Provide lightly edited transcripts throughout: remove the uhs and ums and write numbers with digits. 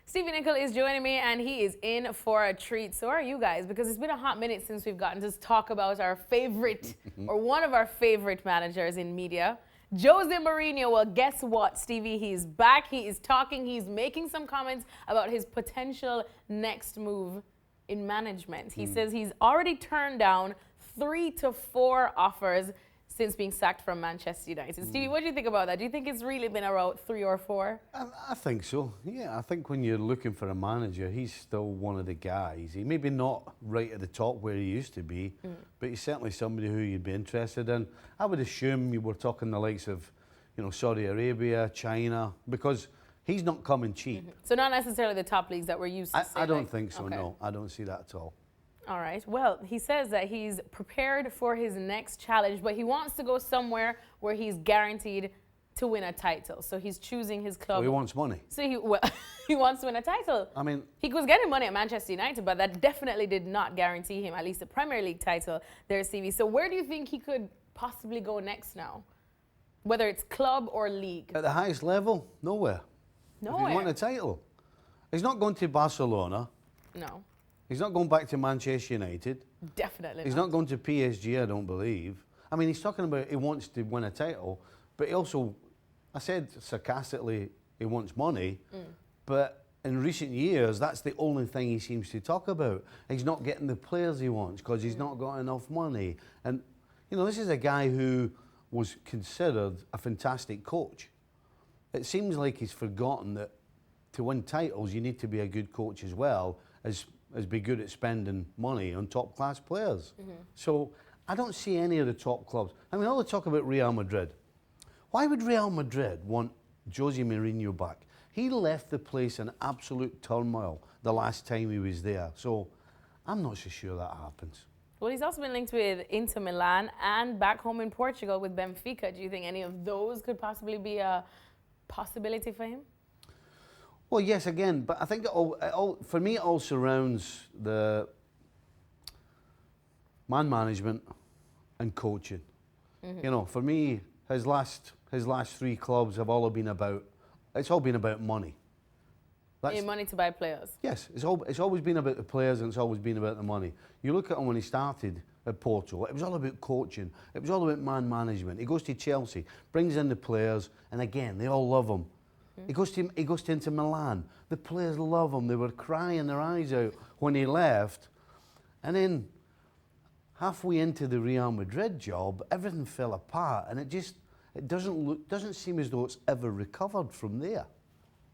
Stevie Nicol is joining me, and he is in for a treat. So are you guys, because it's been a hot minute since we've gotten to talk about our favorite, or one of our favorite managers in media, Jose Mourinho. Well, guess what, Stevie? He's back. He is talking. He's making some comments about his potential next move in management. He says he's already turned down 3 to 4 offers since being sacked from Manchester United. Stevie, what do you think about that? Do you think it's really been around 3 or 4? I think so. Yeah, I think when you're looking for a manager, he's still one of the guys. He maybe not right at the top where he used to be, but he's certainly somebody who you'd be interested in. I would assume you were talking the likes of, Saudi Arabia, China, because he's not coming cheap. So not necessarily the top leagues that we're used to. I don't think so, no. I don't see that at all. All right. Well, he says that he's prepared for his next challenge, but he wants to go somewhere where he's guaranteed to win a title. So he's choosing his club. So he wants money. So he wants to win a title. I mean, he was getting money at Manchester United, but that definitely did not guarantee him at least a Premier League title there, Stevie. So where do you think he could possibly go next now? Whether it's club or league? At the highest level, nowhere. Nowhere. If he won a title. He's not going to Barcelona. No. He's not going back to Manchester United. Definitely He's not going to PSG, I don't believe. I mean, he's talking about he wants to win a title, but he also, I said sarcastically, he wants money, but in recent years, that's the only thing he seems to talk about. He's not getting the players he wants because he's not got enough money. And, this is a guy who was considered a fantastic coach. It seems like he's forgotten that to win titles, you need to be a good coach as well as be good at spending money on top-class players. So I don't see any of the top clubs. I mean, all the talk about Real Madrid. Why would Real Madrid want Jose Mourinho back? He left the place in absolute turmoil the last time he was there. So I'm not so sure that happens. Well, he's also been linked with Inter Milan and back home in Portugal with Benfica. Do you think any of those could possibly be a possibility for him? Well, yes, again, but I think for me, it all surrounds the man management and coaching. For me, his last 3 clubs have all been about. It's all been about money. Money to buy players. Yes, it's always been about the players and it's always been about the money. You look at him when he started at Porto, it was all about coaching. It was all about man management. He goes to Chelsea, brings in the players, and again, they all love him. He goes to Inter Milan. The players love him. They were crying their eyes out when he left. And then halfway into the Real Madrid job, everything fell apart, and it doesn't seem as though it's ever recovered from there.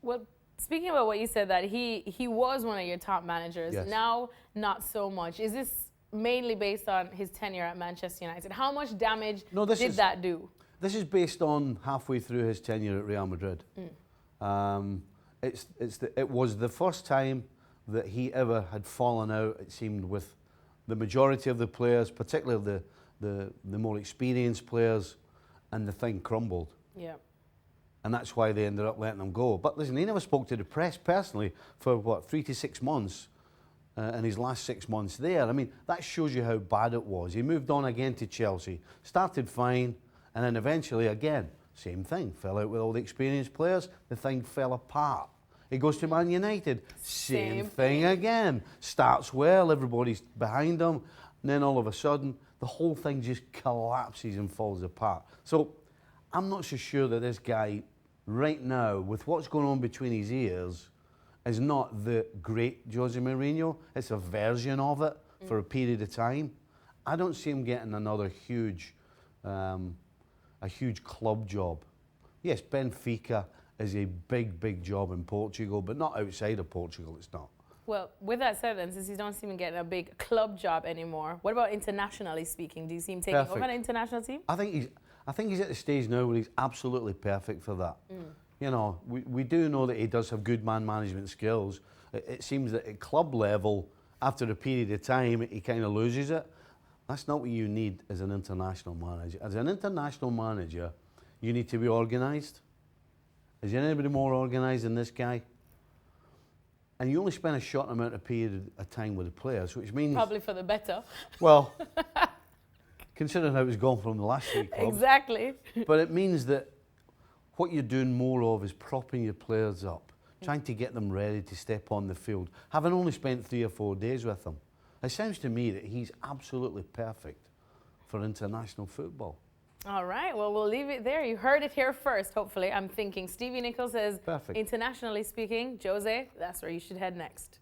Well, speaking about what you said, that he was one of your top managers. Yes. Now, not so much. Is this mainly based on his tenure at Manchester United? How much damage did that do? This is based on halfway through his tenure at Real Madrid. It was the first time that he ever had fallen out, it seemed, with the majority of the players, particularly the more experienced players, and the thing crumbled. Yeah. And that's why they ended up letting him go. But listen, he never spoke to the press personally for 3 to 6 months in his last 6 months there. I mean, that shows you how bad it was. He moved on again to Chelsea, started fine, and then eventually again, same thing, fell out with all the experienced players, the thing fell apart. He goes to Man United, same thing again. Starts well, everybody's behind him, and then all of a sudden, the whole thing just collapses and falls apart. So I'm not so sure that this guy, right now, with what's going on between his ears, is not the great Jose Mourinho. It's a version of it for a period of time. I don't see him getting another huge club job. Yes, Benfica is a big job in Portugal, but not outside of Portugal, it's not. Well, with that said then, since you don't seem to get a big club job anymore, what about internationally speaking? Do you see him taking over an international team? I think he's at the stage now where he's absolutely perfect for that. We do know that he does have good man management skills. It seems that at club level, after a period of time, he kind of loses it. That's not what you need as an international manager. As an international manager, you need to be organised. Is anybody more organised than this guy? And you only spend a short amount of period of time with the players, which means... Probably for the better. Well, considering how it's gone from the last 3 clubs. Exactly. But it means that what you're doing more of is propping your players up. trying to get them ready to step on the field. Having only spent 3 or 4 days with them, it sounds to me that he's absolutely perfect for international football. All right, well, we'll leave it there. You heard it here first, hopefully. I'm thinking Stevie Nicol says, Perfect. internationally speaking, Jose, that's where you should head next.